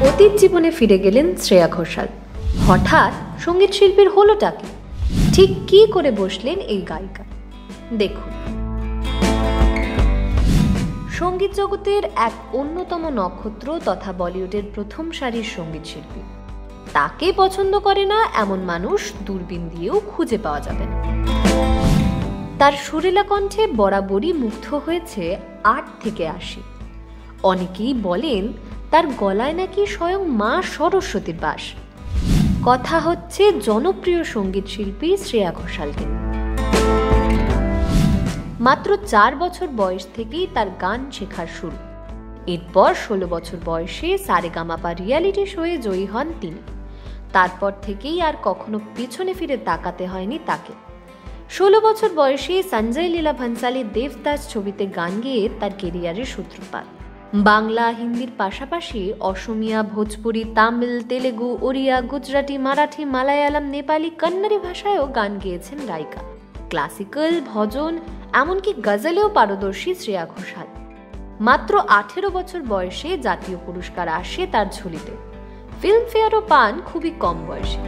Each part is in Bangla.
অতীত জীবনে ফিরে গেলেন শ্রেয়া ঘোষাল। হঠাৎ সঙ্গীত শিল্পীর হলোটা কি? ঠিক কি করে বসলেন এই গায়িকা? দেখুন, সঙ্গীত জগতের এক অন্যতম নক্ষত্র তথা বলিউডের প্রথম সারির সঙ্গীত শিল্পী, তাকে পছন্দ করে না এমন মানুষ দূরবীন দিয়েও খুঁজে পাওয়া যাবে না। তার সুরেলা কণ্ঠে বরাবরই মুগ্ধ হয়েছে ৮ থেকে ৮০। অনেকেই বলেন তার গলায় নাকি স্বয়ং মা সরস্বতীর বাস। কথা হচ্ছে জনপ্রিয় সঙ্গীত শিল্পী শ্রেয়া ঘোষালকে। মাত্র ৪ বছর বয়স থেকেই তার গান শেখার শুরু। এরপর ১৬ বছর বয়সে সারেগামাপা রিয়ালিটি শোয়ে জয়ী হন তিনি। তারপর থেকেই আর কখনো পিছনে ফিরে তাকাতে হয়নি তাকে। ১৬ বছর বয়সে সঞ্জয় লীলা ভনসালী দেবদাস ছবিতে গান গেয়ে তার কেরিয়ারের সূত্রপাত। বাংলা, হিন্দির পাশাপাশি অসমিয়া, ভোজপুরি, তামিল, তেলেগু, ওড়িয়া, গুজরাটি, মারাঠি, মালায়ালাম, নেপালি, কন্নড়ি ভাষায়ও গান গেয়েছেন গায়িকা। ক্লাসিক্যাল, ভজন, এমনকি গজলেও পারদর্শী শ্রেয়া ঘোষাল। মাত্র ১৮ বছর বয়সে জাতীয় পুরস্কার আসে তার ঝুলিতে। ফিল্মফেয়ারও পান খুবই কম বয়সে।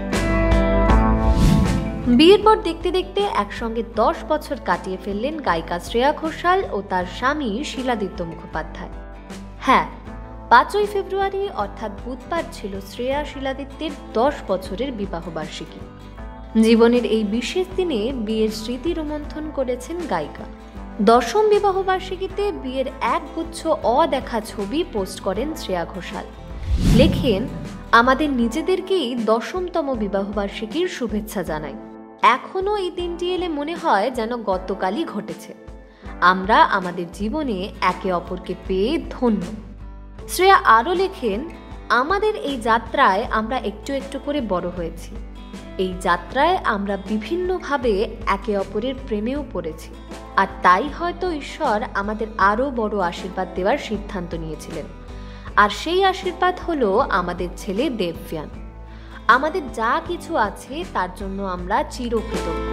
বিয়ের পর দেখতে দেখতে একসঙ্গে ১০ বছর কাটিয়ে ফেললেন গায়িকা শ্রেয়া ঘোষাল ও তার স্বামী শিলাদিত্য মুখোপাধ্যায়। হ্যাঁ, ৫ই ফেব্রুয়ারি অর্থাৎ বুধবার ছিল শ্রেয়া শিলাদিত্যের ১০ বছরের বিবাহবার্ষিকী। জীবনের এই বিশেষ দিনে বিয়ের স্মৃতি রোমন্থন করেছেন গায়িকা। ১০ম বিবাহবার্ষিকীতে বিয়ের একগুচ্ছ অদেখা ছবি পোস্ট করেন শ্রেয়া ঘোষাল। লেখেন, আমাদের নিজেদেরকেই ১০মতম বিবাহবার্ষিকীর শুভেচ্ছা জানাই। এখনো এই দিনটি এলে মনে হয় যেন গতকালই ঘটেছে। আমরা আমাদের জীবনে একে অপরকে পেয়ে ধন্য। শ্রেয়া আরও লেখেন, আমাদের এই যাত্রায় আমরা একটু একটু করে বড় হয়েছি। এই যাত্রায় আমরা বিভিন্নভাবে একে অপরের প্রেমেও পড়েছি। আর তাই হয়তো ঈশ্বর আমাদের আরও বড় আশীর্বাদ দেওয়ার সিদ্ধান্ত নিয়েছিলেন। আর সেই আশীর্বাদ হলো আমাদের ছেলে দেবযান। আমাদের যা কিছু আছে তার জন্য আমরা চিরকৃতজ্ঞ।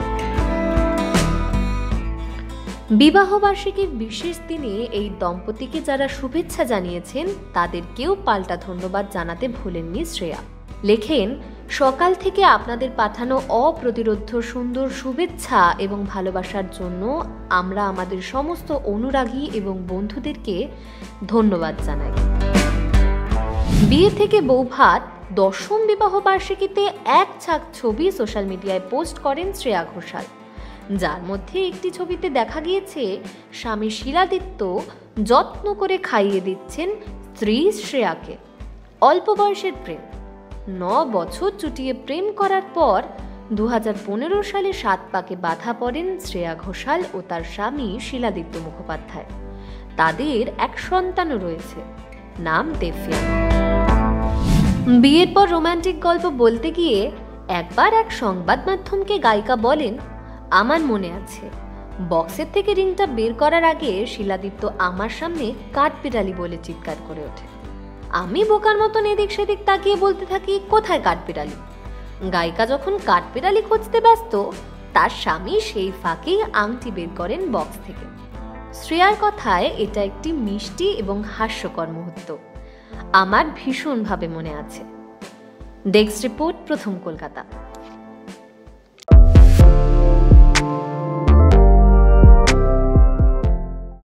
বিবাহবার্ষিকীর বিশেষ দিনে এই দম্পতিকে যারা শুভেচ্ছা জানিয়েছেন তাদেরকেও পাল্টা ধন্যবাদ জানাতে ভুলেননি শ্রেয়া। লেখেন, সকাল থেকে আপনাদের পাঠানো অপ্রতিরোধ্য সুন্দর শুভেচ্ছা এবং ভালোবাসার জন্য আমরা আমাদের সমস্ত অনুরাগী এবং বন্ধুদেরকে ধন্যবাদ জানাই। বিয়ে থেকে বৌভাত ১০ম বিবাহবার্ষিকীতে এক ঝাঁক ছবি সোশ্যাল মিডিয়ায় পোস্ট করেন শ্রেয়া ঘোষাল, যার মধ্যে একটি ছবিতে দেখা গিয়েছে স্বামী শিলাদিত্য যত্ন করে খাইয়ে দিচ্ছেন স্ত্রী শ্রেয়াকে। অল্প বয়সের প্রেম, ৯ বছর চুটিয়ে প্রেম করার পর ২০১৫ সালে ৭ পাকে বাধা পড়েন শ্রেয়া ঘোষাল ও তার স্বামী শিলাদিত্য মুখোপাধ্যায়। তাদের এক সন্তানও রয়েছে, নাম দেবযান। বিয়ের পর রোমান্টিক গল্প বলতে গিয়ে একবার এক সংবাদ মাধ্যমকে গায়িকা বলেন, আমার মনে আছে বক্সের থেকে রিংটা বের করার আগে শিলাদিত্য আমার সামনে কাঠবিড়ালি বলে চিৎকার করে ওঠে। আমি বোকার মতন এদিক সেদিক তাকিয়ে বলতে থাকি, কোথায় কাঠবিড়ালি? গায়িকা যখন কাঠবিড়ালি খুঁজতে ব্যস্ত, তার স্বামী সেই ফাঁকেই আংটি বের করেন বক্স থেকে। শ্রেয়ার কথায় এটা একটি মিষ্টি এবং হাস্যকর মুহূর্ত। আমার ভীষণভাবে মনে আছে। ডেস্ক রিপোর্ট, প্রথম কলকাতা।